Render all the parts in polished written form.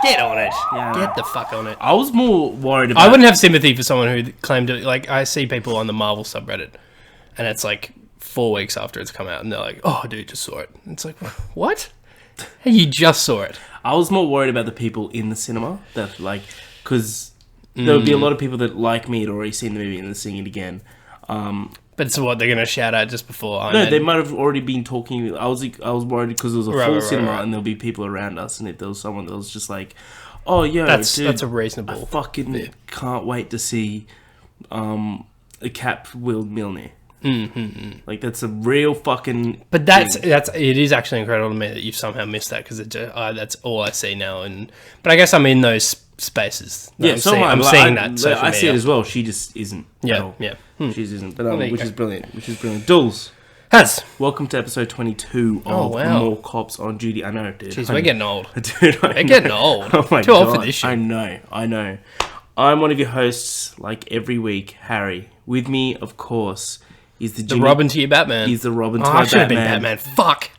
Get on it. Yeah, Get the fuck on it. I was more worried about... I wouldn't have sympathy for someone who claimed it. Like, I see people on the Marvel subreddit, and it's like 4 weeks after it's come out, and they're like, oh, dude, just saw it. And it's like, what? Hey, you just saw it. I was more worried about the people in the cinema that, like... Because there would be a lot of people that, like me, had already seen the movie and they're seeing it again. But so what, they're going to shout out just before? No, they might have already been talking. I was worried because it was a full cinema and there'll be people around us, and if there was someone that was just like, "Oh, yeah, that's a reasonable. I fucking can't wait to see a Cap Will Milne." Mm-hmm. Like that's a real fucking. But it is actually incredible to me that you've somehow missed that because that's all I see now. But I guess I'm in those spaces. Yeah, I'm seeing that. I see it as well. She just isn't. Yeah. She just isn't. But which is brilliant. Dools. Welcome to episode 22 of More Cops on Duty. I know, dude. Jeez, we're getting old. Dude, we're getting old. Oh my Too God. old for this shit. I know. I'm one of your hosts, like every week, Harry. With me, of course, is the Robin to your Batman. He's the Robin to my Batman. I should have been Batman. Fuck.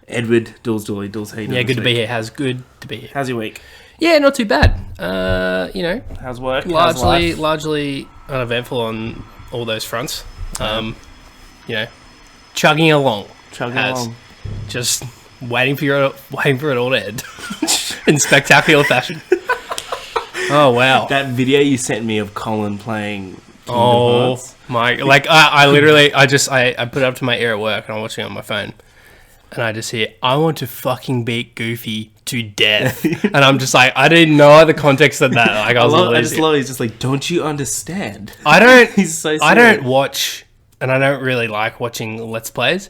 Edward Dools, how you doing? Yeah, good to be here. Good to be here. How's your week? Yeah, not too bad. How's work? Largely uneventful on all those fronts. Chugging along. Just waiting for it all to end in spectacular fashion. Oh wow! That video you sent me of Colin playing. I literally put it up to my ear at work and I'm watching it on my phone, and I just hear, "I want to fucking beat Goofy to death," and I'm just like, I didn't know the context of that. Like I just love. He's just like, "Don't you understand?" I don't. He's so. Serious. I don't watch, and I don't really like watching Let's Plays,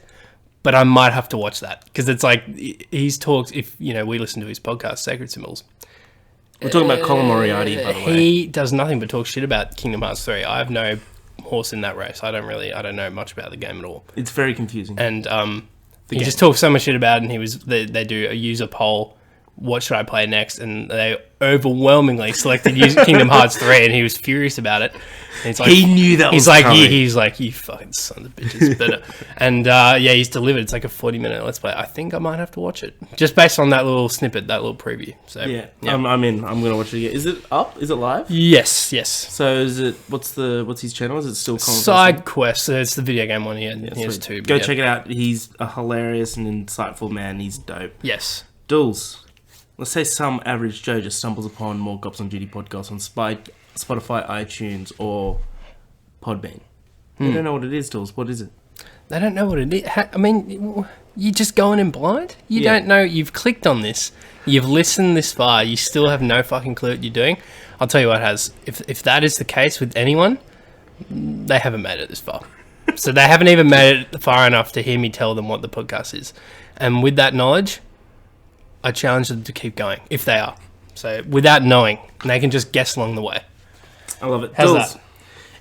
but I might have to watch that because it's like he's talked. If we listen to his podcast, Sacred Symbols. We're talking about Colin Moriarty, by the way. He does nothing but talk shit about Kingdom Hearts 3. I have no horse in that race. I don't know much about the game at all. It's very confusing. And he just talks so much shit about it, and they do a user poll, what should I play next? And they overwhelmingly selected Kingdom Hearts 3, and he was furious about it. And it's like, he knew that was coming. He's like, you fucking sons of bitches. But, he's delivered. It's like a 40-minute Let's Play. I think I might have to watch it. Just based on that little snippet, that little preview. So yeah. I'm in. I'm going to watch it again. Is it up? Is it live? Yes. So is it, what's his channel? Is it still Colin? Side Quest. It's the video game one. He has two. Go check it out. He's a hilarious and insightful man. He's dope. Yes. Dools. Let's say some average Joe just stumbles upon More Cops on Duty podcast on Spotify, iTunes, or Podbean. They don't know what it is, Dools. What is it? They don't know what it is. I mean, you just going in blind? You don't know. You've clicked on this. You've listened this far. You still have no fucking clue what you're doing. I'll tell you what has. If that is the case with anyone, they haven't made it this far. So they haven't even made it far enough to hear me tell them what the podcast is. And with that knowledge, I challenge them to keep going, if they are. So, without knowing, they can just guess along the way. I love it. How's Dools. that?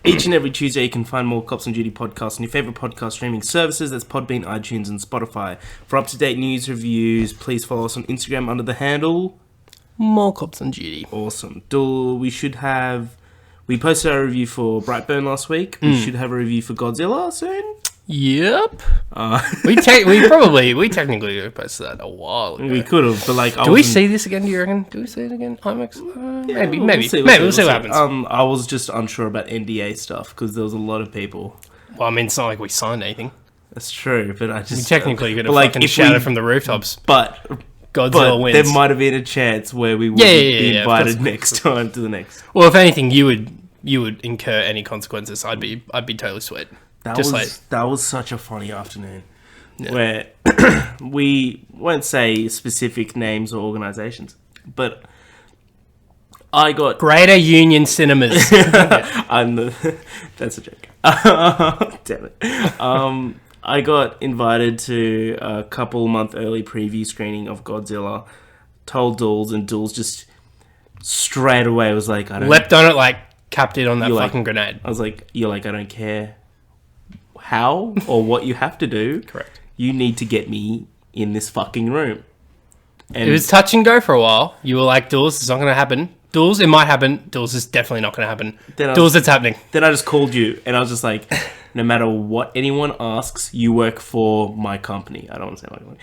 Each and every Tuesday, you can find More Cops on Duty podcasts on your favourite podcast streaming services. That's Podbean, iTunes, and Spotify. For up-to-date news, reviews, please follow us on Instagram under the handle More Cops on Duty. Awesome. We posted our review for Brightburn last week. We should have a review for Godzilla soon. Yep. We technically posted that a while ago. We could have, but do we see this again? Do you reckon? Do we see it again? IMAX? Maybe. We'll see what happens. I was just unsure about NDA stuff because there was a lot of people. Well, I mean, it's not like we signed anything. That's true, but we technically could have fucking shouted from the rooftops. But Godzilla wins. There might have been a chance where we would be invited next time to the next. Well, if anything, you would incur any consequences. I'd be totally sweet. That was such a funny afternoon where we won't say specific names or organisations, but I got Greater Union Cinemas. That's a joke. Damn it. I got invited to a couple-month early preview screening of Godzilla. Told Dools, and Dools just straight away was like, I don't leapt on it like capped it on that fucking grenade. I was like, I don't care how or what you have to do. Correct. You need to get me in this fucking room. And it was touch and go for a while. You were like, Dools, it's not going to happen. Dools, it might happen. Dools, it's definitely not going to happen. Dools, it's happening. Then I just called you, and I was just like, no matter what anyone asks, you work for my company. I don't want to say my company.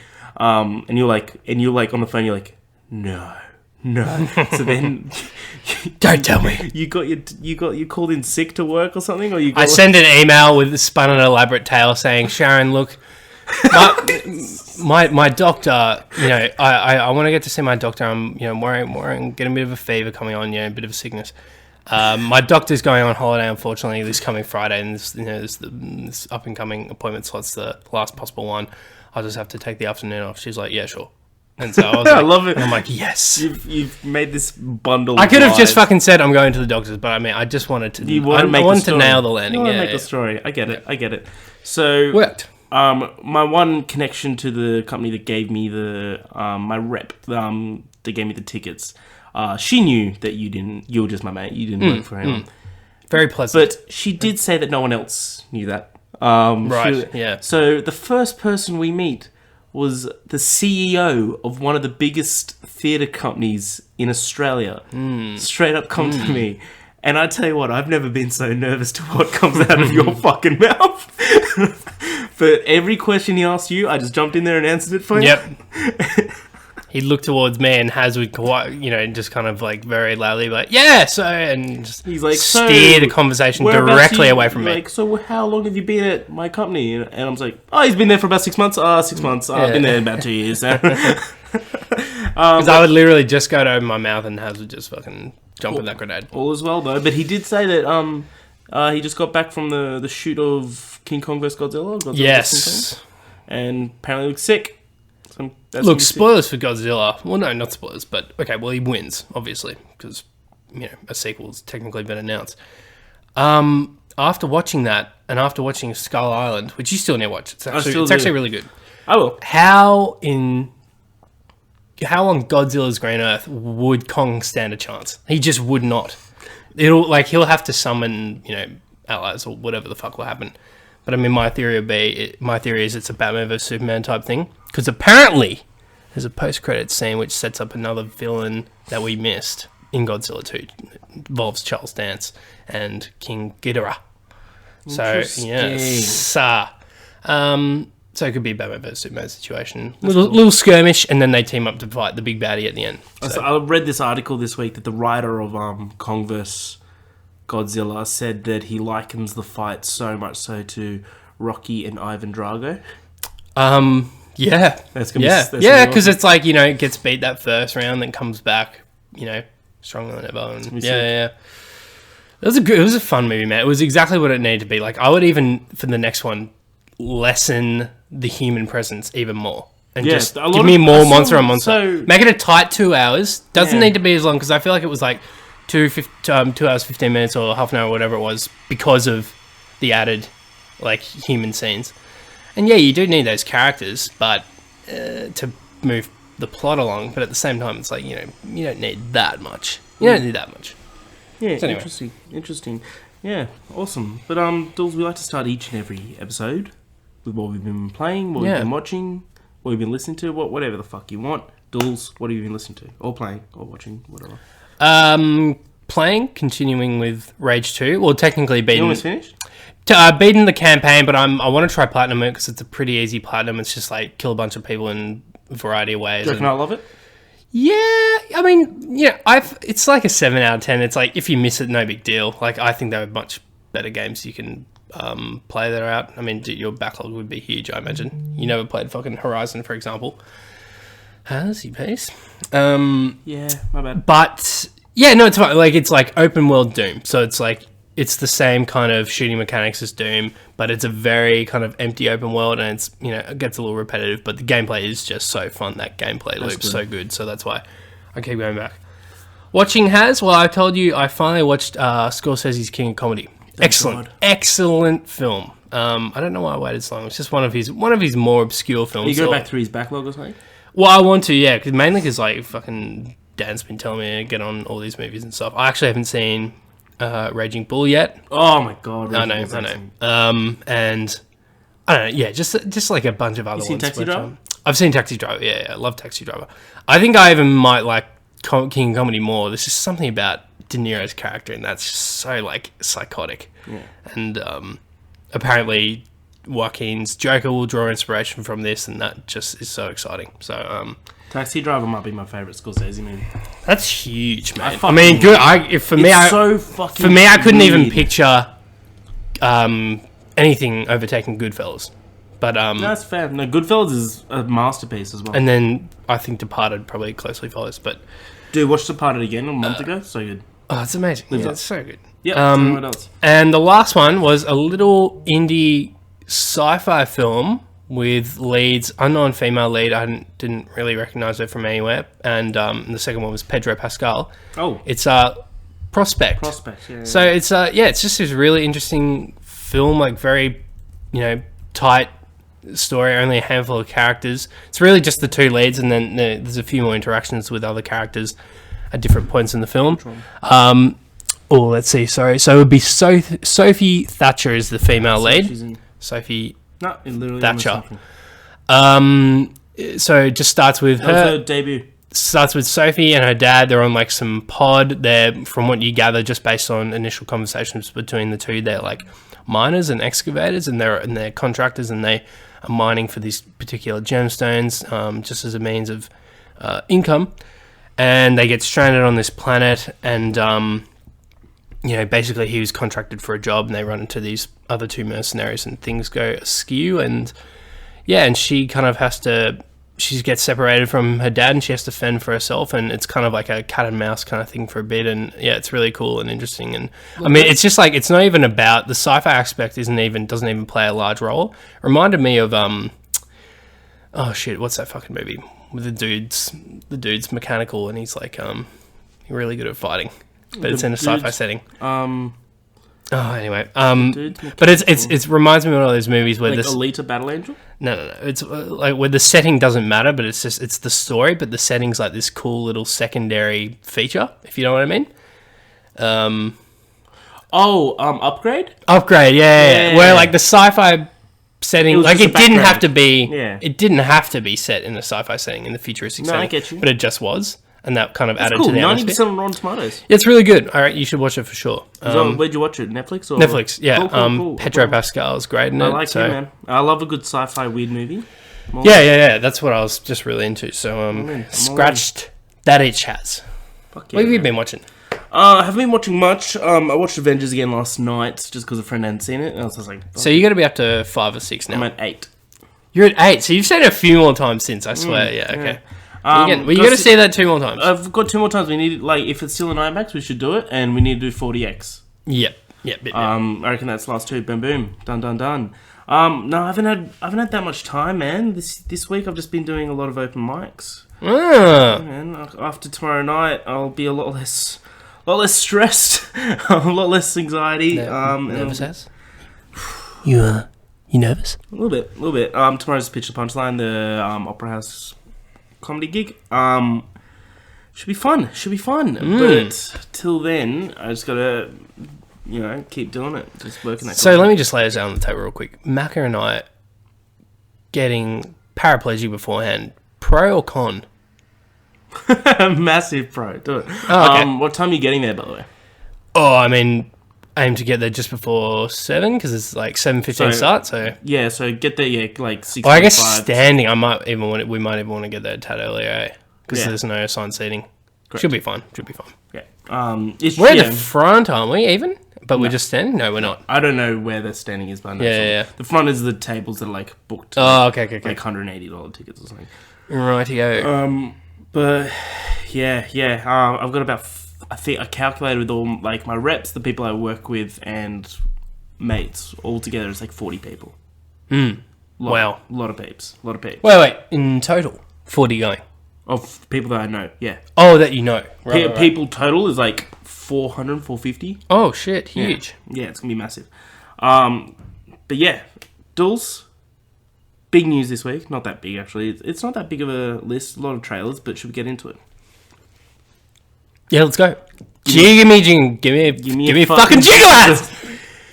And you're like on the phone, you're like, no, No. So then, Don't tell me. you called in sick to work or something, or you? I sent an email with spun an elaborate tale saying, Sharon, look, my doctor, I want to get to see my doctor. I'm, worrying, getting a bit of a fever coming on, a bit of a sickness. My doctor's going on holiday, unfortunately, this coming Friday, and this up and coming appointment slot's the last possible one. I'll just have to take the afternoon off. She's like, yeah, sure. And so I was like, I love it. And I'm like, yes. You've made this bundle. I could have just fucking said I'm going to the doctors, but I mean, I just wanted to. I wanted to nail the landing. You want to make a story. I get it. So worked. My one connection to the company that gave me my rep, that gave me the tickets, she knew that you were just my mate. You didn't work for anyone. Very pleasant. But she did say that no one else knew that. Right. Yeah. So the first person we meet was the CEO of one of the biggest theatre companies in Australia. Straight up come to me. And I tell you what, I've never been so nervous to what comes out of your fucking mouth. For every question he asked you, I just jumped in there and answered it for you. Yep. He looked towards me and Haz would, just kind of like very loudly, like, yeah, so, and just he's like, steer the conversation directly away from me. Like, so how long have you been at my company? And I was like, oh, he's been there for about 6 months. 6 months. I've been there about 2 years now. Because I would literally just go to open my mouth and Haz would just fucking jump in that grenade. All as well, though. But he did say that he just got back from the shoot of King Kong vs. Godzilla. Yes. And apparently looks sick. Look, spoilers for Godzilla. Well, no, not spoilers, but okay, well, he wins, obviously, because, a sequel's technically been announced. After watching that, and after watching Skull Island, which you still need to watch, it's actually really good. I will. How long Godzilla's Green Earth would Kong stand a chance? He just would not. He'll have to summon, allies or whatever the fuck will happen. But I mean, my theory is it's a Batman vs Superman type thing. Because apparently, there's a post-credits scene which sets up another villain that we missed in Godzilla 2. It involves Charles Dance and King Ghidorah. So, yes. So it could be a Batman vs Superman situation. Little skirmish, and then they team up to fight the big baddie at the end. So I read this article this week that the writer of Kong vs Godzilla said that he likens the fight so much so to Rocky and Ivan Drago. Yeah. That's gonna be because it's like, it gets beat that first round, then comes back, stronger than ever. And yeah. It was a fun movie, man. It was exactly what it needed to be. Like, I would even, for the next one, lessen the human presence even more. And just give me more monster on monster. Make it a tight 2 hours. Doesn't need to be as long, because I feel like it was like 2 hours, 15 minutes or half an hour or whatever it was, because of the added, human scenes. And yeah, you do need those characters, but to move the plot along. But at the same time, it's like, you don't need that much. You don't need that much. Yeah, so anyway. Interesting. Yeah, awesome. But Dools, we like to start each and every episode with what we've been playing, what we've been watching, what we've been listening to, whatever the fuck you want. Dools, what have you been listening to, or playing, or watching, whatever? Playing, continuing with Rage 2. Well, technically beaten. You almost finished? Beaten the campaign, but I want to try platinum it because it's a pretty easy platinum. It's just like kill a bunch of people in a variety of ways. Do you reckon I love it? Yeah, I mean, it's like a 7 out of 10. It's like if you miss it, no big deal. Like, I think there are much better games you can play that are out. I mean, your backlog would be huge, I imagine. You never played fucking Horizon, for example. Has he pace? Yeah, my bad. But yeah, no, it's fine. Like, it's like open world Doom, so it's like it's the same kind of shooting mechanics as Doom, but it's a very kind of empty open world, and it's it gets a little repetitive, but the gameplay is just so fun. That gameplay loop's so good, so that's why I keep going back. Watching Haz, well, I told you I finally watched Scorsese's King of Comedy. Excellent film. I don't know why I waited so long. It's just one of his more obscure films. You go back through his backlog or something? Well, I want to, yeah, mainly because like fucking Dan's been telling me to get on all these movies and stuff. I actually haven't seen Raging Bull yet. Oh my god! I know. And I don't know. Yeah, just like a bunch of other ones. You seen Taxi Driver? I've seen Taxi Driver. Yeah, I love Taxi Driver. I think I even might like King of Comedy more. There's just something about De Niro's character, and that's just so like psychotic. Yeah. And apparently Joaquin's Joker will draw inspiration from this, and that just is so exciting. So Taxi Driver might be my favourite Scorsese movie. That's huge, man. I fucking mean, good. For me, I couldn't even weird. picture anything overtaking Goodfellas. But No, that's fair. No, Goodfellas is a masterpiece as well. and then I think Departed probably closely follows. But Dude, watched Departed again a month ago. So good. oh, it's amazing. Lives Yeah, up. it's so good. Yeah. Tell me what else? And the last one was a little indie sci-fi film with leads, unknown female lead. I didn't really recognize her from anywhere. And the second one was Pedro Pascal. Oh, It's Prospect. Prospect. Yeah. So it's it's just this really interesting film, like very, tight story, only a handful of characters. It's really just the two leads, and then there's a few more interactions with other characters at different points in the film. Let's see. Sorry, so it would be Sophie Thatcher is the female lead. She's in. Sophie No, it literally Thatcher. almost So it just starts with That was her. her debut. Starts with Sophie and her dad. They're on like some pod. They're, from what you gather, just based on initial conversations between the two, they're like miners and excavators, and they're contractors, and they are mining for these particular gemstones, just as a means of income. And they get stranded on this planet, and basically he was contracted for a job, and they run into these other two mercenaries, and things go askew. And she kind of she gets separated from her dad, and she has to fend for herself, and it's kind of like a cat and mouse kind of thing for a bit. And it's really cool and interesting. And I mean, it's just like, it's not even about the sci-fi aspect. Doesn't even play a large role. It reminded me of what's that fucking movie with the dude's mechanical, and he's like really good at fighting, but it's in a sci-fi setting. Anyway, but it reminds me of one of those movies where Like Alita Battle Angel? No. It's like where the setting doesn't matter, but it's the story, but the setting's like this cool little secondary feature, if you know what I mean. Upgrade? Upgrade, yeah. Where like the sci-fi setting, was like just it a didn't background. have to be, Yeah. it didn't have to be set in a sci-fi setting, in the futuristic No, I setting. get you. But it just was, and that kind of That's added cool. to the 90% atmosphere. on Rotten Tomatoes. It's really good. All right, you should watch it for sure. So where'd you watch it? Netflix? Or? Netflix, yeah. Cool. Pedro Pascal is great in it. I like you, man. I love a good sci-fi weird movie. Yeah. That's what I was just really into. So in. scratched that itch has. Fuck yeah, What have you man. been watching? I haven't been watching much. I watched Avengers again last night just because a friend hadn't seen it. And I was just like, So you got to be up to 5 or 6 now. I'm at 8. You're at 8, so you've seen it a few more times since, I swear. Yeah, okay. You got to see that 2 more times. I've got 2 more times. We need, like, if it's still in IMAX, we should do it, and we need to do 40X. Yep. I reckon that's last 2. Boom, boom, done. No, I haven't had that much time, man. This week I've just been doing a lot of open mics. And after tomorrow night, I'll be a lot less stressed, a lot less anxiety. Nervous as? You nervous? A little bit. Tomorrow's Pitch the Punchline, the Opera House comedy gig. Should be fun. But till then, I just gotta, keep doing it. Just working that. So let me just lay this out on the table real quick. Macca and I getting paraplegia beforehand, pro or con? Massive pro. Do it. Oh, okay. What time are you getting there, by the way? Oh, I mean, aim to get there just before 7, because it's like 7:15 start. So Yeah, so get there, like 6:45. I guess standing, we might even want to get there a tad earlier, because Yeah. there's no assigned seating. Correct. Should be fine. Yeah. We're at the front, aren't we? Even, but we're just standing. No, we're not. I don't know where the standing is, but I know Yeah. The front is the tables that are like booked. Oh, okay. Like $180 tickets or something. Rightio. But yeah. I've got about. I think I calculated with all like my reps, the people I work with, and mates all together. It's like 40 people. Wow. A lot of peeps. Wait. In total, 40 going. Of people that I know. Yeah. Oh, that you know. Right. People total is like 400, 450. Oh shit! Huge. Yeah, it's gonna be massive. But yeah, Dools. Big news this week. Not that big, actually. It's not that big of a list. A lot of trailers, but should we get into it? Yeah, let's go. Give me a fucking jingle ass.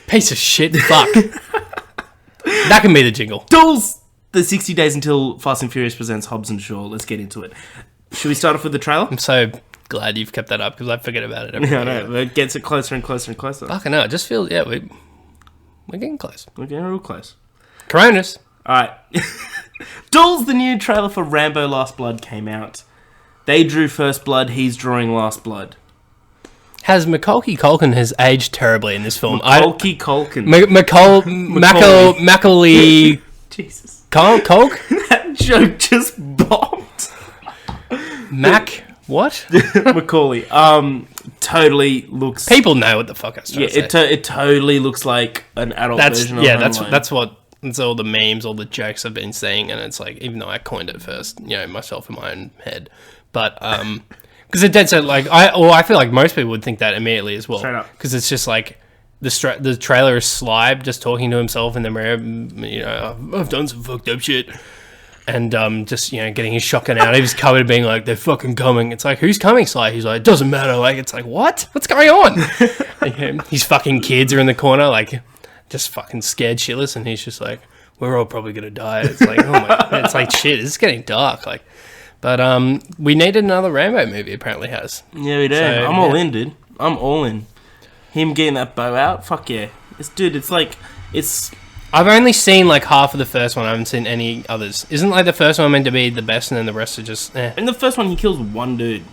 Piece of shit. Fuck. That can be the jingle. Dools. The 60 days until Fast and Furious presents Hobbs and Shaw. Let's get into it. Should we start off with the trailer? I'm so glad you've kept that up, because I forget about it. Yeah, I know. It gets it closer and closer and closer. Fucking hell, it just feels, we're getting close. We're getting real close. Coronas. Alright. Dools, the new trailer for Rambo Last Blood came out. They drew First Blood. He's drawing Last Blood. Has Macaulay Culkin has aged terribly in this film. Macaulay Culkin. Macaulay... Jesus. Culk? That joke just bombed. Mac... What? Macaulay. Totally looks... People know what the fuck I was trying to say. It totally looks like an adult version of Home Alone. That's all the memes, all the jokes I've been seeing, and it's like, even though I coined it first, myself in my own head, but because it dead set like I feel like most people would think that immediately as well, because it's just like the trailer is Sly just talking to himself in the mirror, I've done some fucked up shit, and just getting his shotgun out, he was covered being like, they're fucking coming. It's like, who's coming, Sly? He's like, it doesn't matter. Like, it's like, what's going on? His fucking kids are in the corner, like, just fucking scared shitless, and he's just like, we're all probably gonna die. It's like, oh my, it's like, shit, it's getting dark, like. But we needed another Rambo movie, apparently has. Yeah, we do. So, I'm all in, dude. I'm all in. Him getting that bow out, fuck yeah. I've only seen like half of the first one. I haven't seen any others. Isn't like the first one meant to be the best, and then the rest are just eh? In the first one, he kills one dude.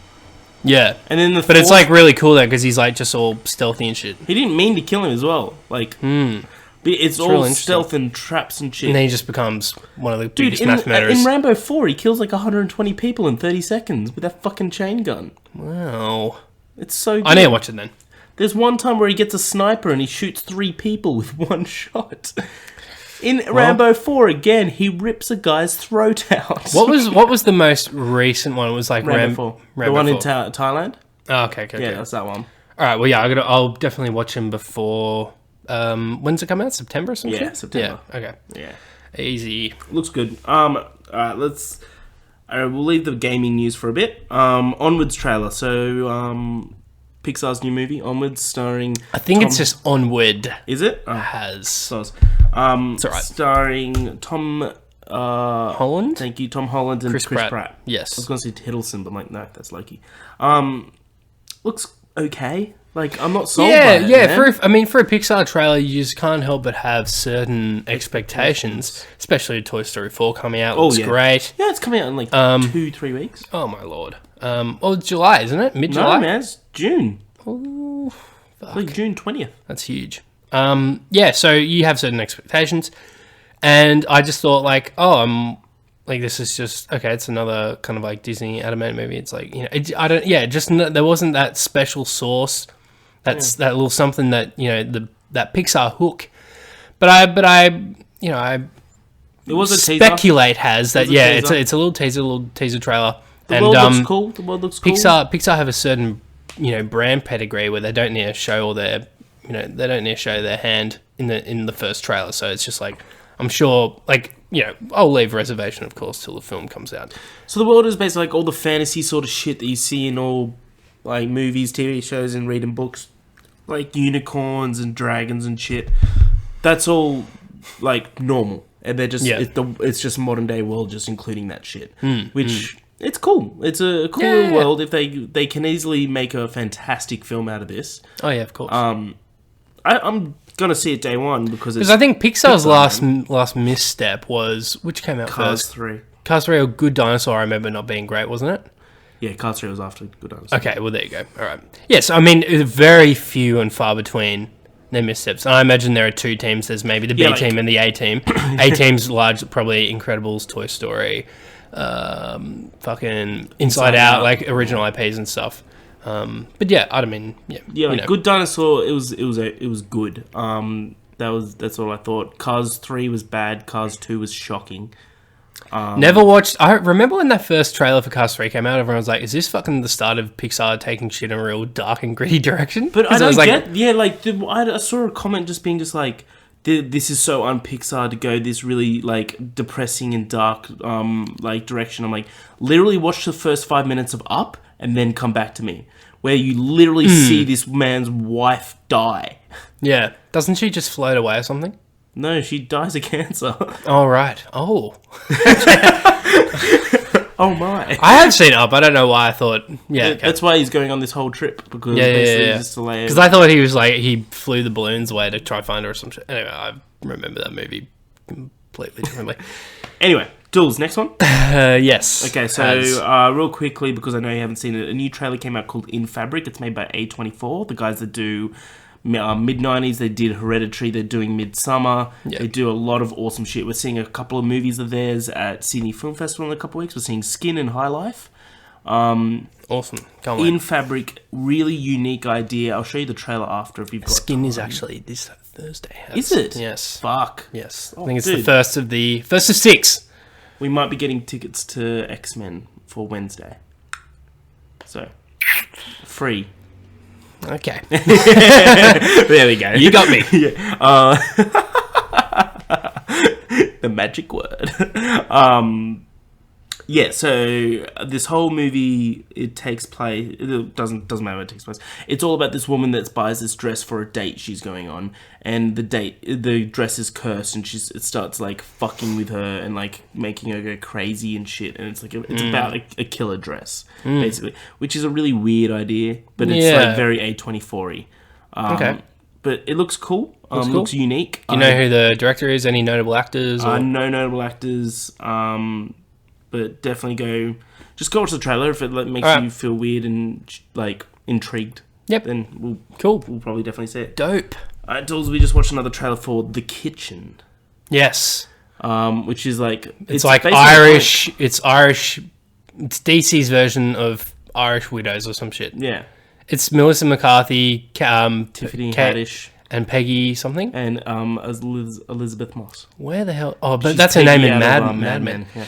Yeah, and then but it's like really cool though, because he's like just all stealthy and shit. He didn't mean to kill him as well. Like, but it's all stealth and traps and shit. And then he just becomes one of the biggest math murderers. In Rambo 4, he kills like 120 people in 30 seconds with that fucking chain gun. Wow, it's so good. I need to watch it then. There's one time where he gets a sniper and he shoots 3 people with one shot. In Rambo 4, again, he rips a guy's throat out. What was the most recent one? It was like Rambo 4. The one in Thailand? Oh, okay. Yeah, that's that one. All right, well, yeah, I'll definitely watch him before... when's it come out? September or something? Yeah, September. Yeah, okay. Yeah. Easy. Looks good. All right, we'll leave the gaming news for a bit. Onwards trailer. So, Pixar's new movie, Onwards, starring... I think it's just Onward. Is it? Has. It's all right. Starring Tom... Holland? Thank you, Tom Holland and Chris Pratt. Yes. I was going to say Hiddleston, but I'm like, no, that's Loki. Looks okay. Like, I'm not sold by it. Yeah, for a Pixar trailer, you just can't help but have certain expectations, especially Toy Story 4 coming out. Looks great. Yeah, it's coming out in like 2-3 weeks. Oh, my lord. It's July, isn't it? Mid-July? No, man, it's June. Oh, fuck. Like June 20th. That's huge. Yeah, so you have certain expectations, and I just thought, like, like, this is just, okay, it's another kind of, like, Disney animated movie. It's like, there wasn't that special sauce, that little something that, that Pixar hook. But I it was a teaser. Speculate has that, it's a little teaser trailer. The world looks cool. Pixar have a certain, brand pedigree where they don't need to show all their, they don't need to show their hand in the first trailer. So it's just like, I'm sure, like, I'll leave reservation, of course, till the film comes out. So the world is basically like all the fantasy sort of shit that you see in all, like, movies, TV shows, and reading books, like unicorns and dragons and shit. That's all, like, normal, and they're just it's just modern day world, just including that shit, which. It's cool. It's a cool world. If they can easily make a fantastic film out of this. Oh yeah, of course. I'm gonna see it day one because I think Pixar's last misstep was, which came out Cars first? 3. Cars 3 or Good Dinosaur. I remember not being great, wasn't it? Yeah, Cars 3 was after Good Dinosaur. Okay, well there you go. All right. Yes, I mean very few and far between their missteps. And I imagine there are 2 teams. There's maybe the B team and the A team. A team's large, probably Incredibles, Toy Story. Fucking Inside Out, like original IPs and stuff. But yeah, I mean, like Good Dinosaur, it was good. That's all I thought. Cars 3 was bad. Cars 2 was shocking. Never watched. I remember when that first trailer for Cars 3 came out, everyone was like, "Is this fucking the start of Pixar taking shit in a real dark and gritty direction?" But I don't I saw a comment just being just like, this is so un-Pixar to go this really, like, depressing and dark, like, direction. I'm like, literally watch the first 5 minutes of Up and then come back to me, where you literally see this man's wife die. Yeah. Doesn't she just float away or something? No, she dies of cancer. Oh, right. Oh. Oh, my. I have seen Up. I don't know why I thought... Yeah, okay. That's why he's going on this whole trip, because basically just to lay... Because I thought he was like... He flew the balloons away to try and find her or some shit. Anyway, I remember that movie completely differently. Anyway, Dools, next one. Yes. Okay, so real quickly, because I know you haven't seen it, a new trailer came out called In Fabric. It's made by A24, the guys that do mid-90s. They did Hereditary. They're doing Midsummer. Yep. They do a lot of awesome shit. We're seeing a couple of movies of theirs at Sydney Film Festival in a couple of weeks. We're seeing Skin and High Life. Awesome. Come on. In Fabric, really unique idea. I'll show you the trailer after if you've got Skin time. is actually this Thursday. Is it? Yes. Fuck. Yes. Oh, I think it's dude. the first of 6. We might be getting tickets to X-Men for Wednesday. So, free. Okay. There we go. You got me. Yeah. The magic word. Yeah, so this whole movie, it takes place. It doesn't matter where it takes place. It's all about this woman that buys this dress for a date she's going on, and the dress is cursed, and it starts like fucking with her and like making her go crazy and shit. And it's like it's about a killer dress basically, which is a really weird idea, but it's like very A24y. Okay. But it looks cool. Looks unique. Do you know who the director is? Any notable actors? Or? No notable actors. But definitely go watch the trailer if it makes you feel weird and like intrigued. Yep. Then we'll probably definitely see it. Dope. Dools, we just watched another trailer for The Kitchen. Yes. Which is like it's like Irish. It's Irish. It's DC's version of Irish Widows or some shit. Yeah. It's Melissa McCarthy, Tiffany Haddish, and Peggy something, and Elizabeth Moss. Where the hell? Oh, but She's that's her Peggy name in out of, Mad Men. Yeah.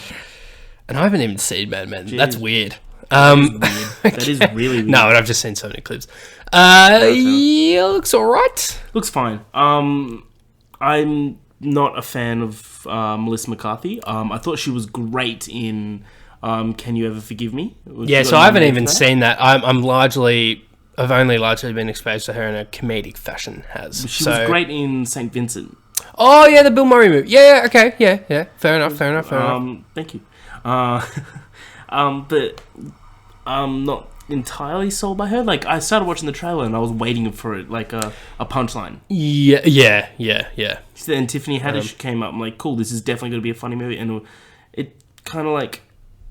And I haven't even seen Mad Men. Jeez. That's weird. That is really weird. No, but I've just seen so many clips. Yeah, looks alright. Looks fine. I'm not a fan of Melissa McCarthy. I thought she was great in Can You Ever Forgive Me? Yeah, so I haven't even seen that. I've only largely been exposed to her in a comedic fashion. She was great in St. Vincent. Oh yeah, the Bill Murray movie. Yeah, okay, yeah. Fair enough. Thank you. But I'm not entirely sold by her. Like, I started watching the trailer and I was waiting for it, like a punchline. Yeah. Then Tiffany Haddish came up. I'm like, cool, this is definitely going to be a funny movie. And it kind of like,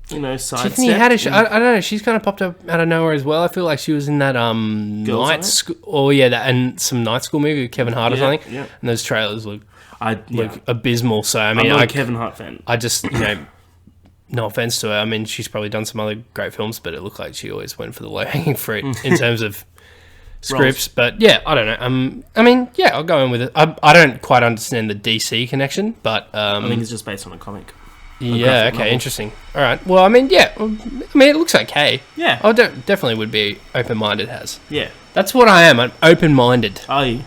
sidestepped. Tiffany Haddish, I don't know, she's kind of popped up out of nowhere as well. I feel like she was in that night school. Oh yeah, and some night school movie with Kevin Hart or something. Yeah. And those trailers look abysmal. So I mean, I'm not a Kevin Hart fan. I just no offense to her. I mean, she's probably done some other great films, but it looked like she always went for the low-hanging fruit in terms of scripts. But yeah, I don't know. I mean, yeah, I'll go in with it. I don't quite understand the DC connection, but I think it's just based on a comic. Yeah, okay, novel. Interesting. All right. Well, I mean, yeah. It looks okay. Yeah. I definitely would be open-minded, Yeah. That's what I am. I'm open-minded. Are you?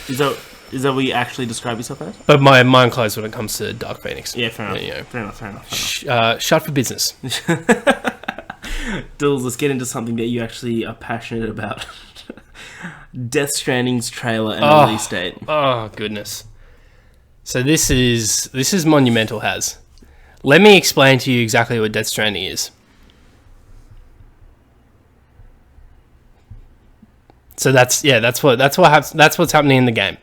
Is that what you actually describe yourself as? But my mind closed when it comes to Dark Phoenix. Yeah, fair enough. Fair enough. Shut for business. Dools, let's get into something that you actually are passionate about. Death Stranding's trailer and release date. Oh, goodness. So this is monumental, Has. Let me explain to you exactly what Death Stranding is. So that's what's happening in the game.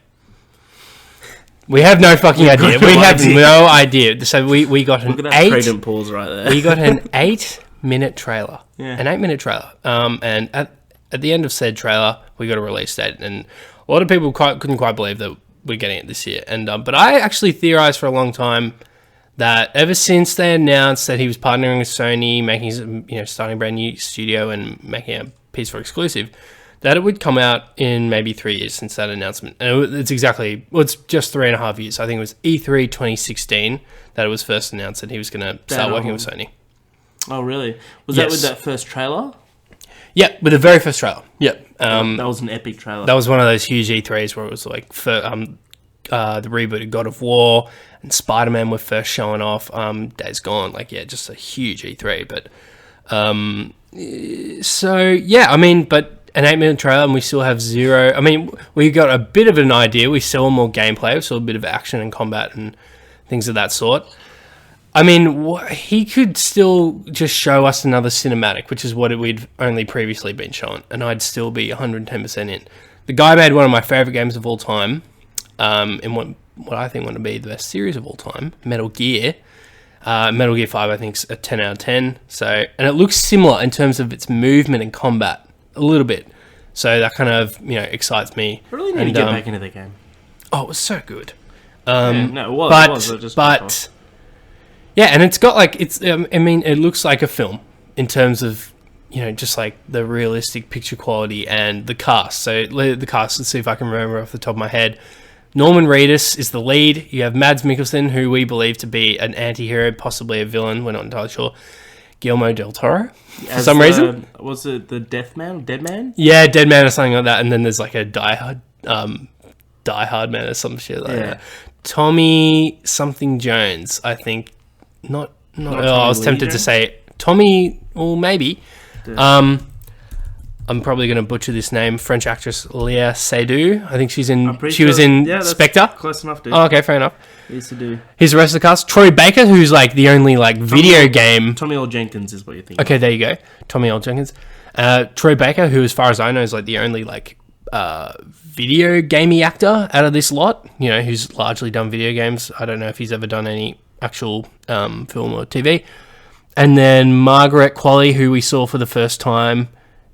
We have no fucking idea. We have no idea. So we got an pregnant pause right there. We got an 8-minute trailer. Yeah. An 8-minute trailer. And at the end of said trailer, we got a release date, and a lot of people couldn't quite believe that we're getting it this year. And but I actually theorized for a long time that ever since they announced that he was partnering with Sony, starting a brand new studio and making a PS4 exclusive, that it would come out in maybe 3 years since that announcement. And it's just 3.5 years. I think it was E3 2016 that it was first announced that he was going to start working with Sony. Oh, really? Was that with that first trailer? Yeah, with the very first trailer. Yep. That was an epic trailer. That was one of those huge E3s where it was like the reboot of God of War and Spider-Man were first showing off. Days Gone, just a huge E3. But but an 8-minute trailer and we still have zero. I mean, we got a bit of an idea. We saw more gameplay. We saw a bit of action and combat and things of that sort. I mean, he could still just show us another cinematic, which is what we'd only previously been shown, and I'd still be 110% in. The guy made one of my favourite games of all time, in what I think would be the best series of all time, Metal Gear. Metal Gear 5, I think, is a 10 out of 10. So, and it looks similar in terms of its movement and combat a little bit. So that kind of, excites me. I really need to get back into the game. Oh, it was so good. No, it was. But yeah, and it's got like it looks like a film in terms of just like the realistic picture quality and the cast. So the cast, let's see if I can remember off the top of my head. Norman Reedus is the lead. You have Mads Mikkelsen, who we believe to be an anti-hero, possibly a villain. We're not entirely sure. Guillermo del Toro, for some reason. Was it the Dead Man? Yeah, Dead Man or something like that. And then there's like a Die Hard Man or some shit like that. Tommy something Jones, I think. Not I was tempted to say Tommy, or maybe. Yeah. I'm probably going to butcher this name. French actress Léa Seydoux. I think she was in Spectre. Close enough, dude. Oh, okay, fair enough. Used to do. Here's the rest of the cast. Troy Baker, who's like the only video game. Tommy Earl Jenkins is what you're thinking. Okay, there you go. Tommy Earl Jenkins. Troy Baker, who, as far as I know, is like the only video gamey actor out of this lot. Who's largely done video games. I don't know if he's ever done any actual film or TV. And then Margaret Qualley, who we saw for the first time.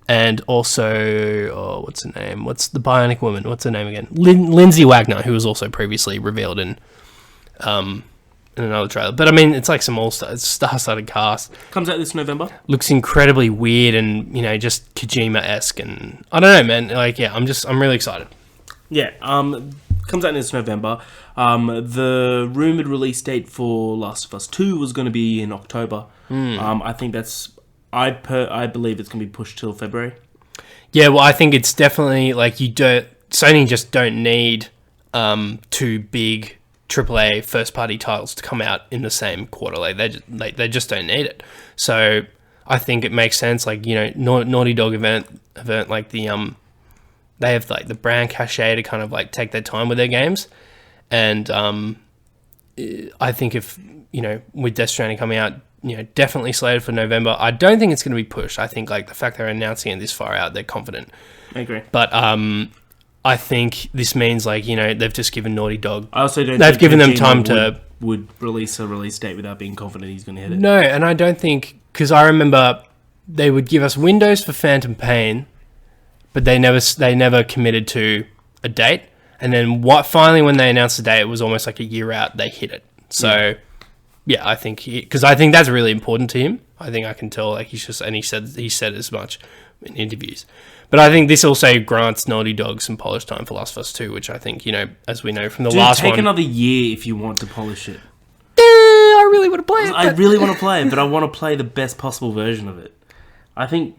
And also, what's her name? What's the Bionic Woman? What's her name again? Lindsay Wagner, who was also previously revealed in another trailer. But I mean, it's like some star-studded cast. Comes out this November. Looks incredibly weird and just Kojima-esque, and I don't know, man. I'm really excited. Yeah. Comes out this November. The rumored release date for Last of Us 2 was going to be in October. I think that's. I believe it's going to be pushed till February. Yeah, well, I think it's definitely Sony just don't need two big AAA first-party titles to come out in the same quarter. They just don't need it. So I think it makes sense. Naughty Dog event like the they have like the brand cachet to kind of take their time with their games, and I think if with Death Stranding coming out. Definitely slated for November. I don't think it's going to be pushed. I think the fact they're announcing it this far out, they're confident. I agree. But I think this means they've just given Naughty Dog. I also don't. They've given them time to would release a release date without being confident he's going to hit it. No, and I don't think because I remember they would give us windows for Phantom Pain, but they never committed to a date. And then finally when they announced the date, it was almost like a year out. They hit it. So. Yeah. Yeah, I think I think that's really important to him. I think I can tell, he said as much in interviews. But I think this also grants Naughty Dog some polish time for Last of Us 2, which I think, as we know from the last one. Take another year if you want to polish it. I really want to play it. I really want to play it, but I want to play the best possible version of it. I think,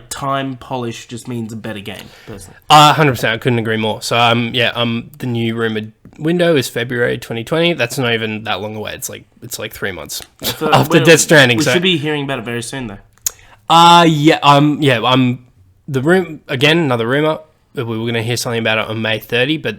time polish just means a better game, personally. 100%, I couldn't agree more. So, the new rumoured window is February 2020. That's not even that long away. It's like 3 months after Death Stranding. We should be hearing about it very soon, though. Another rumour. We were going to hear something about it on May 30, but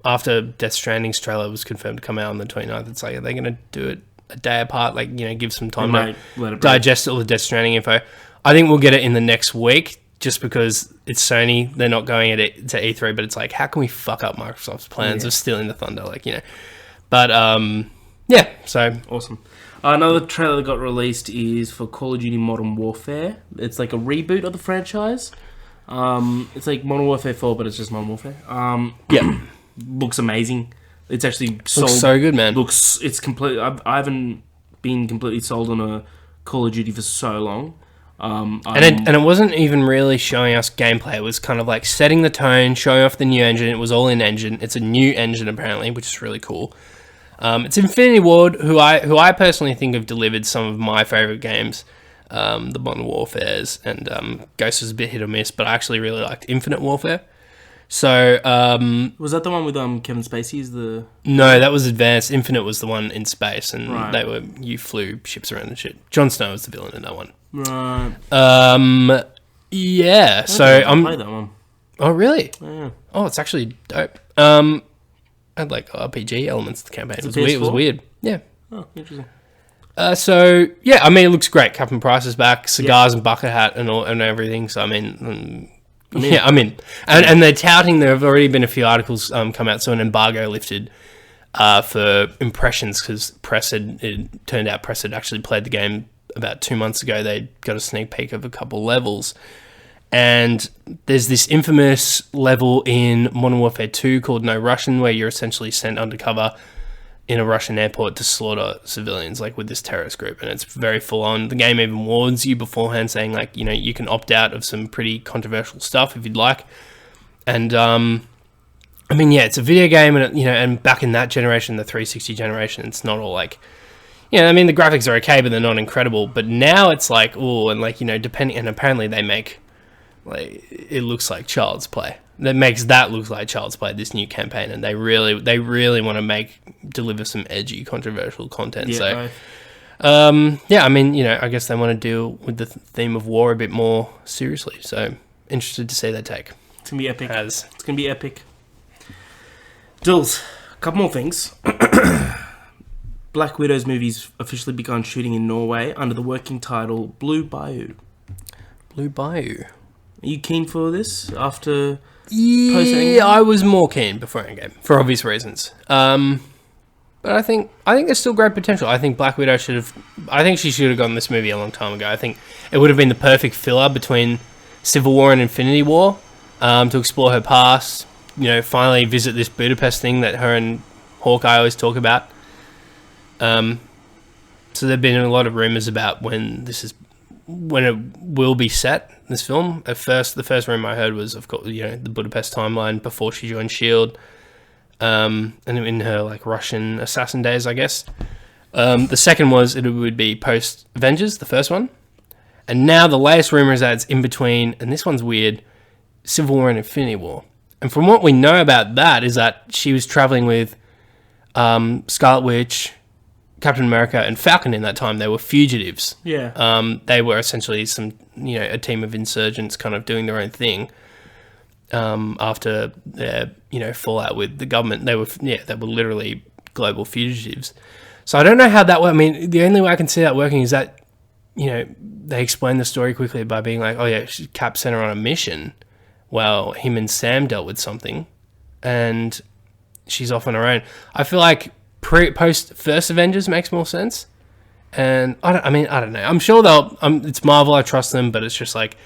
after Death Stranding's trailer was confirmed to come out on the 29th, it's are they going to do it a day apart? Give some time to digest all the Death Stranding info. I think we'll get it in the next week, just because it's Sony. They're not going to E3, but it's how can we fuck up Microsoft's plans of stealing the thunder? But, so. Awesome. Another trailer that got released is for Call of Duty Modern Warfare. It's like a reboot of the franchise. It's like Modern Warfare 4, but it's just Modern Warfare. Looks amazing. It's actually sold. Looks so good, man. It's complete. I haven't been completely sold on a Call of Duty for so long. And it wasn't even really showing us gameplay. It was kind of setting the tone, showing off the new engine. It was all in engine. It's a new engine apparently, which is really cool. It's Infinity Ward, who I personally think have delivered some of my favorite games, the Modern Warfares, and Ghost was a bit hit or miss, but I actually really liked Infinite Warfare. So was that the one with Kevin Spacey? No, that was Advanced. Infinite was the one in space, and right. You flew ships around and shit. Jon Snow was the villain in that one. Right. Yeah. So I played that one. Oh really? Yeah. Oh, it's actually dope. Had RPG elements to the campaign. It was weird. Yeah. Oh, interesting. So yeah, I mean, it looks great. Captain Price is back, cigars and bucket hat and everything. So I mean. Yeah, I'm in. And they're touting, there have already been a few articles come out, so an embargo lifted for impressions, because it turned out Press had actually played the game about 2 months ago. They got a sneak peek of a couple levels. And there's this infamous level in Modern Warfare 2 called No Russian, where you're essentially sent undercover in a Russian airport to slaughter civilians, like with this terrorist group. And it's very full on. The game even warns you beforehand, saying, like, you know, you can opt out of some pretty controversial stuff if you'd like. And, I mean, yeah, it's a video game, and, you know, and back in that generation, the 360 generation, it's not all like, you know, I mean, the graphics are okay, but they're not incredible. But now it's like, oh, and like, you know, and apparently they make, like, it looks like Child's Play. That makes that look like Child's Play, this new campaign, and they really want to deliver some edgy, controversial content. Yeah, so, yeah, I mean, you know, I guess they want to deal with the theme of war a bit more seriously. So, interested to see their take. It's gonna be epic. It's gonna be epic. Dools, a couple more things. Black Widow's movie's officially begun shooting in Norway under the working title Blue Bayou. Blue Bayou. Are you keen for this after? Yeah, I was more keen before Endgame for obvious reasons. But I think there's still great potential. I think Black Widow should have gotten this movie a long time ago. I think it would have been the perfect filler between Civil War and Infinity War, to explore her past. You know, finally visit this Budapest thing that her and Hawkeye always talk about. So there've been a lot of rumors about when it will be set, this film. The first rumor I heard was, of course, you know, the Budapest timeline before she joined S.H.I.E.L.D. And in her, like, Russian assassin days, I guess. The second was it would be post-Avengers, the first one. And now the latest rumor is that it's in between, and this one's weird, Civil War and Infinity War. And from what we know about that is that she was traveling with Scarlet Witch, Captain America, and Falcon in that time. They were fugitives. Yeah. They were essentially a team of insurgents kind of doing their own thing. After their, you know, fallout with the government, they were literally global fugitives. So I don't know how that works. I mean, the only way I can see that working is that, you know, they explain the story quickly by being like, oh yeah, Cap sent her on a mission while him and Sam dealt with something, and she's off on her own. I feel like post first Avengers makes more sense, and I don't know. I'm sure it's Marvel. I trust them, but it's just like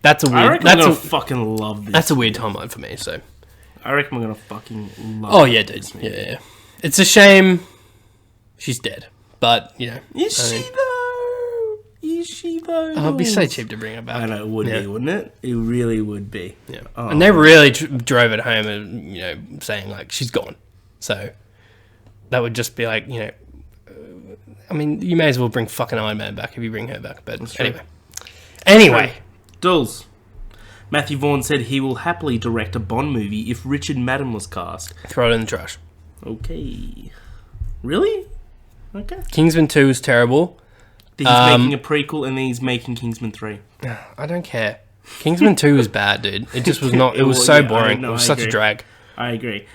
that's a weird. I reckon I'm gonna fucking love this. That's a weird timeline for me. So I reckon we're gonna fucking love. Oh yeah, dude. Yeah. It's a shame she's dead, but you know. Is she though? Oh, it'd be so cheap to bring her back. I know it would be, wouldn't it? It really would be. Yeah. Oh. And they really drove it home, and, you know, saying like she's gone. So that would just be like, you know, I mean, you may as well bring fucking Iron Man back if you bring her back. But anyway, Dools. Matthew Vaughn said he will happily direct a Bond movie if Richard Madden was cast. Throw it in the trash. Okay. Really? Okay. Kingsman 2 is terrible. He's making a prequel, and then he's making Kingsman 3. I don't care. Kingsman 2 was bad, dude. It just was not. It was so boring. It was such a drag. I agree.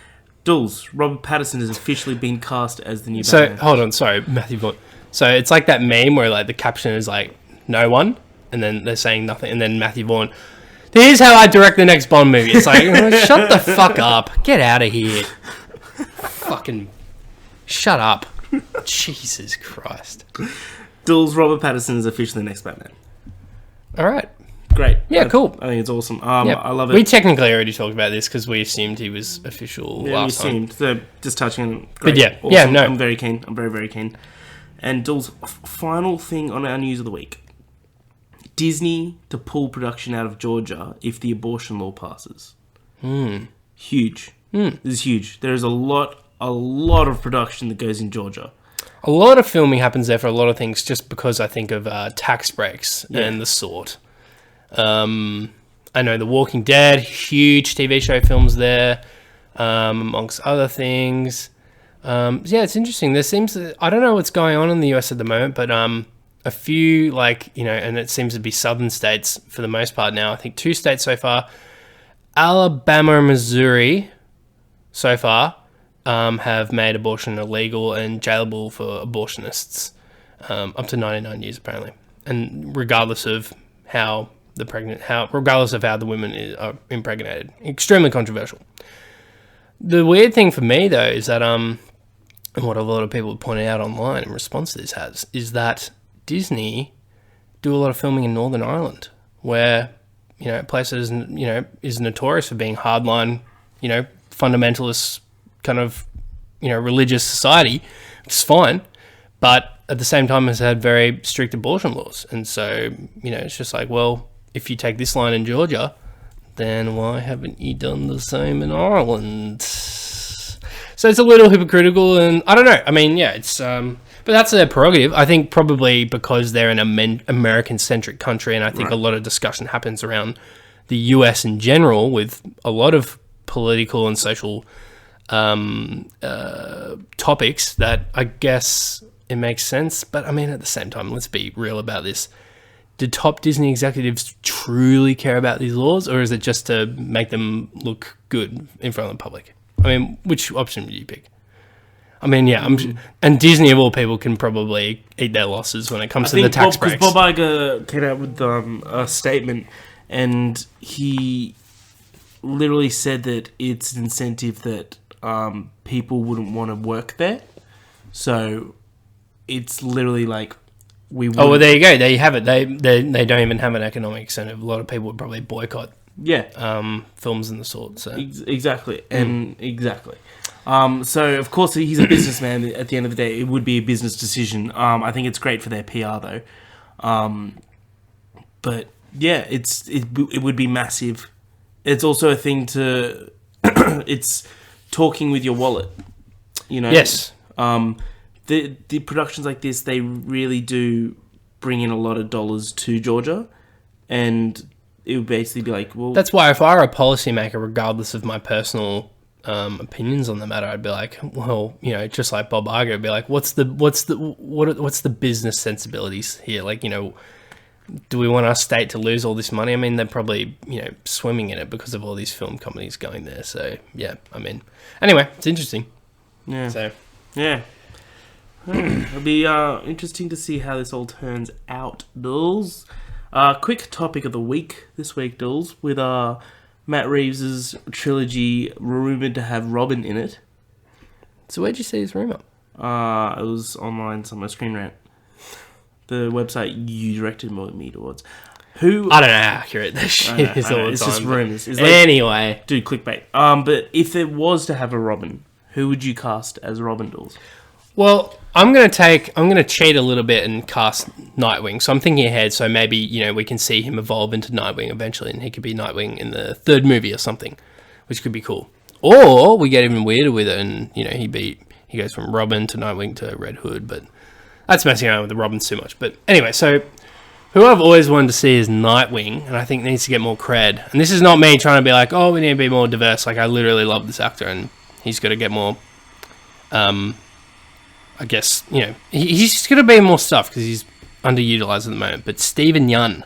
Dools, Robert Pattinson has officially been cast as the new Batman. Batman. Hold on, sorry, Matthew Vaughn. So it's like that meme where, like, the caption is like, no one, and then they're saying nothing, and then Matthew Vaughn, here's how I direct the next Bond movie. It's like, shut the fuck up. Get out of here. Fucking shut up. Jesus Christ. Dools, Robert Pattinson is officially the next Batman. All right. Great. Yeah, cool. I think it's awesome. Yep. I love it. We technically already talked about this because we assumed he was official last time. Yeah, we assumed. So just touching on it. Great. But yeah, awesome. yeah, no. I'm very keen. I'm very, very keen. And Dools, final thing on our news of the week. Disney to pull production out of Georgia if the abortion law passes. Huge. This is huge. There is a lot of production that goes in Georgia. A lot of filming happens there for a lot of things just because I think of tax breaks and the sort. I know The Walking Dead, huge TV show films there, amongst other things. Yeah, it's interesting. There seems I don't know what's going on in the US at the moment, but a few, like, you know, and it seems to be southern states for the most part now. I think 2 states so far, Alabama and Missouri so far, have made abortion illegal and jailable for abortionists, up to 99 years apparently, and regardless of how the women are impregnated. Extremely controversial. The weird thing for me though is that and what a lot of people have pointed out online in response to this is that Disney do a lot of filming in Northern Ireland, where, places, is notorious for being hardline, fundamentalist kind of, religious society. It's fine, but at the same time has had very strict abortion laws. And so, it's just like, well, if you take this line in Georgia, then why haven't you done the same in Ireland? So it's a little hypocritical, and I don't know. I mean, yeah, it's but that's their prerogative. I think probably because they're an American-centric country, and I think a lot of discussion happens around the US in general with a lot of political and social topics that I guess it makes sense. But I mean, at the same time, let's be real about this. Do top Disney executives truly care about these laws, or is it just to make them look good in front of the public? I mean, which option do you pick? I mean, yeah, and Disney of all people can probably eat their losses when it comes to the tax breaks. Because Bob Iger came out with a statement, and he literally said that it's an incentive that people wouldn't want to work there. So it's literally like we. Oh well, there you go. There you have it. They don't even have an economic incentive. A lot of people would probably boycott. Yeah. Films and the sort. So exactly, and exactly. So of course he's a businessman. At the end of the day, it would be a business decision. I think it's great for their PR though. But yeah, it would be massive. It's also a thing to. It's talking with your wallet. Yes. The productions like this, they really do bring in a lot of dollars to Georgia, and it would basically be like, well, that's why if I were a policymaker, regardless of my personal opinions on the matter, I'd be like, well, just like Bob Iger, I'd be like, what's the business sensibilities here? Like, do we want our state to lose all this money? I mean, they're probably swimming in it because of all these film companies going there. So yeah, I mean, anyway, it's interesting. Yeah. So yeah. It'll be interesting to see how this all turns out, Dools. Quick topic of the week this week, Dools, with Matt Reeves' trilogy rumoured to have Robin in it. So where'd you see this rumour? It was online somewhere, Screen Rant. The website you directed me towards. I don't know how accurate that shit is all the time. It's just rumours. Anyway. Dude, clickbait. But if there was to have a Robin, who would you cast as Robin, Dools? Well, I'm gonna cheat a little bit and cast Nightwing. So I'm thinking ahead. So maybe we can see him evolve into Nightwing eventually, and he could be Nightwing in the third movie or something, which could be cool. Or we get even weirder with it, and he goes from Robin to Nightwing to Red Hood. But that's messing around with the Robins too much. But anyway, so who I've always wanted to see is Nightwing, and I think needs to get more cred. And this is not me trying to be like, oh, we need to be more diverse. Like, I literally love this actor, and he's got to get more. I guess, he's going to be more stuff because he's underutilized at the moment. But Steven Yeun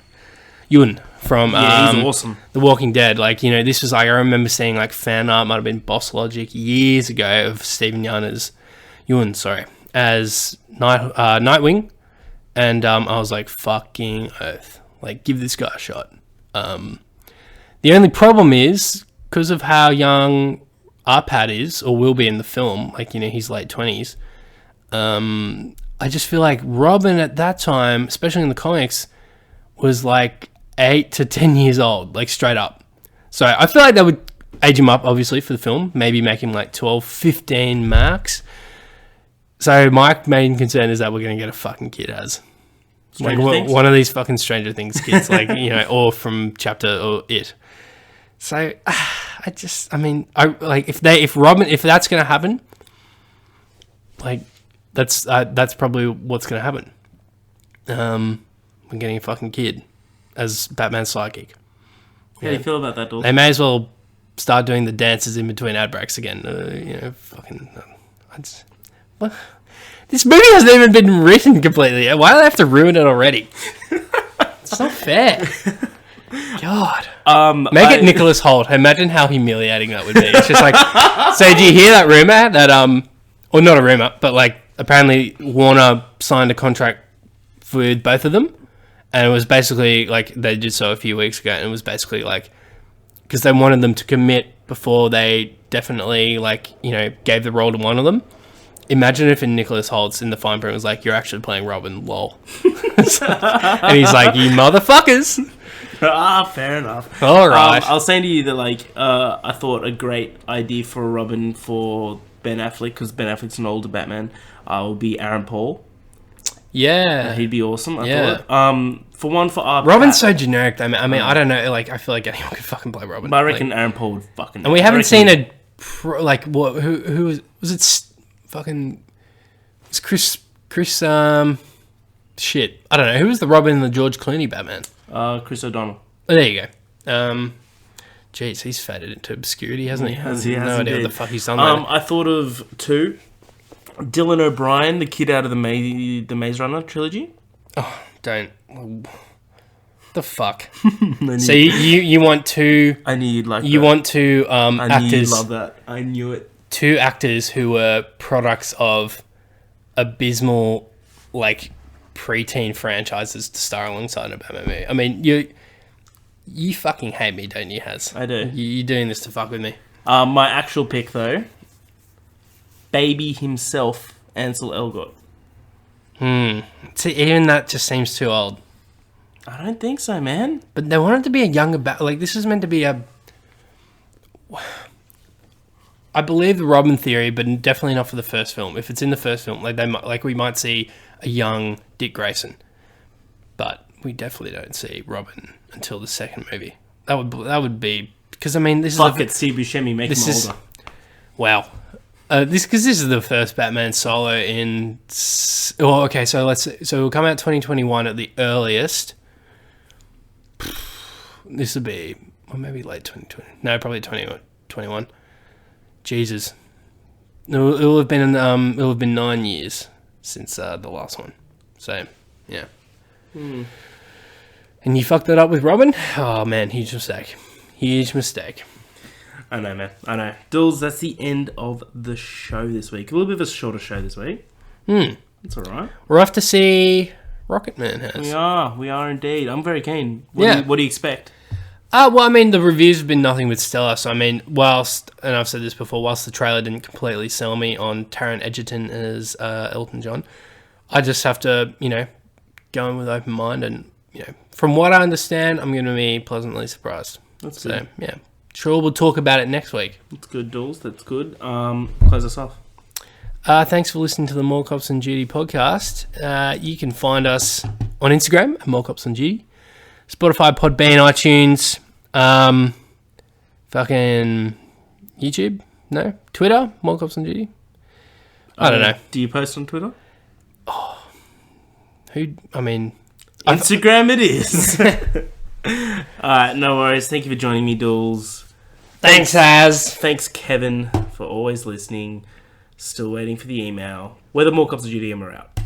from he's awesome. The Walking Dead. Like, this was like, I remember seeing like fan art, might have been Boss Logic years ago of Steven Yeun as Nightwing. And I was like, fucking oath. Like, give this guy a shot. The only problem is, because of how young Arpad is, or will be in the film, like, he's late 20s, I just feel like Robin at that time, especially in the comics, was like 8 to 10 years old, like straight up. So I feel like that would age him up, obviously, for the film. Maybe make him like 12, 15 max. So my main concern is that we're going to get a fucking kid as one of these fucking Stranger Things kids, like, or from Chapter or It. So if that's going to happen, like, that's probably what's going to happen. We're getting a fucking kid as Batman's sidekick. How do you feel about that, Dawson? They may as well start doing the dances in between ad breaks again. This movie hasn't even been written completely. Why do they have to ruin it already? It's not fair. God. Make it Nicholas Hoult. Imagine how humiliating that would be. It's just like, so do you hear that rumor that, or not a rumor, but like, apparently Warner signed a contract with both of them, and it was basically like, they did so a few weeks ago, and it was basically like, because they wanted them to commit before they definitely, like, gave the role to one of them. Imagine if in Nicholas Holtz in the fine print was like, "You're actually playing Robin, lol," and he's like, "You motherfuckers." Fair enough. All right. I was saying to you that I thought a great idea for a Robin for Ben Affleck, because Ben Affleck's an older Batman, would be Aaron Paul. Yeah, he'd be awesome. I thought. For our Robin's so generic. Though, I mean, I don't know. Like, I feel like anyone could fucking play Robin. But I reckon Aaron Paul would fucking. And we haven't seen a what? Who was it? Fucking. It's Chris. Shit. I don't know. Who was the Robin in the George Clooney Batman? Chris O'Donnell. Oh, there you go. Jeez, he's faded into obscurity, hasn't he? He No has idea indeed. what the fuck he's done. Lately. I thought of two. Dylan O'Brien, the kid out of the Maze Runner trilogy. Oh, don't. The fuck. So you want to? I knew you'd like. You that. want to I knew actors? you'd love that. I knew it. Two actors who were products of abysmal, like, preteen franchises to star alongside a Batman movie. I mean, you fucking hate me, don't you, Haz? I do. You're doing this to fuck with me. My actual pick, though, baby himself, Ansel Elgort. See, even that just seems too old. I don't think so, man. But they wanted to be a younger like, this is meant to be a... I believe the Robin theory, but definitely not for the first film. If it's in the first film, we might see a young Dick Grayson, but we definitely don't see Robin until the second movie. That would be, because I mean, this Fuck is it, Steve Buscemi, make him older. Wow. This is the first Batman solo in. Oh, okay. So it'll come out 2021 at the earliest. This would be, or maybe late 2020. No, probably 2021. Jesus, it'll have been 9 years since the last one. So yeah. And you fucked that up with Robin? Oh man, huge mistake. Huge mistake. I know, man. I know. Dools, that's the end of the show this week. A little bit of a shorter show this week. That's all right. We're off to see Rocketman. Has. We are indeed. I'm very keen. Yeah. What do you expect? Well, I mean, the reviews have been nothing but stellar. So, I mean, and I've said this before, whilst the trailer didn't completely sell me on Taron Egerton as Elton John, I just have to, go in with open mind. And, from what I understand, I'm going to be pleasantly surprised. That's good. So, yeah. Sure, we'll talk about it next week. That's good, Dools. That's good. Close us off. Thanks for listening to the More Cops on Duty podcast. You can find us on Instagram at More Cops on Duty, Spotify, Podbean, iTunes, fucking YouTube, no, Twitter, More Cops on Duty. I don't know. Do you post on Twitter? Instagram it is. Alright, no worries. Thank you for joining me, Dools. Thanks, Haz. Thanks, Kevin, for always listening. Still waiting for the email. We're the More Cops of Duty and we're out.